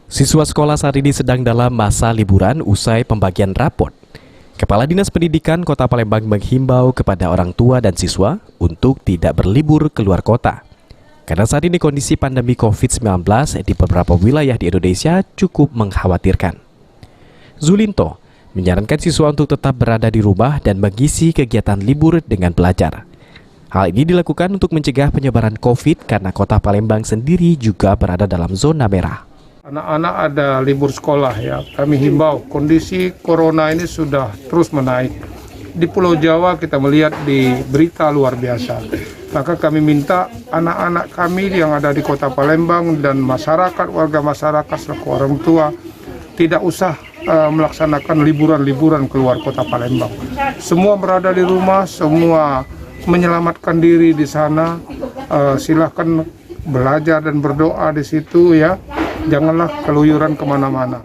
Siswa sekolah saat ini sedang dalam masa liburan usai pembagian raport. Kepala Dinas Pendidikan Kota Palembang menghimbau kepada orang tua dan siswa untuk tidak berlibur keluar kota. Karena saat ini kondisi pandemi COVID-19 di beberapa wilayah di Indonesia cukup mengkhawatirkan. Zulinto menyarankan siswa untuk tetap berada di rumah dan mengisi kegiatan libur dengan belajar. Hal ini dilakukan untuk mencegah penyebaran COVID karena Kota Palembang sendiri juga berada dalam zona merah. Anak-anak ada libur sekolah ya, kami himbau kondisi corona ini sudah terus menaik. Di Pulau Jawa kita melihat di berita luar biasa. Maka kami minta anak-anak kami yang ada di Kota Palembang dan masyarakat, warga masyarakat selaku orang tua tidak usah melaksanakan liburan-liburan keluar Kota Palembang. Semua berada di rumah, semua menyelamatkan diri di sana. Silahkan belajar dan berdoa di situ ya. Janganlah keluyuran kemana-mana.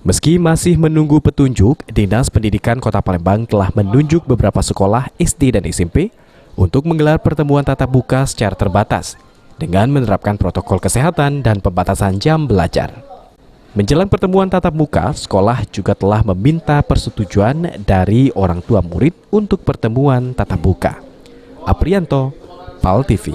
Meski masih menunggu petunjuk, Dinas Pendidikan Kota Palembang telah menunjuk beberapa sekolah SD dan SMP untuk menggelar pertemuan tatap muka secara terbatas dengan menerapkan protokol kesehatan dan pembatasan jam belajar. Menjelang pertemuan tatap muka, sekolah juga telah meminta persetujuan dari orang tua murid untuk pertemuan tatap muka. Aprianto, PAL TV.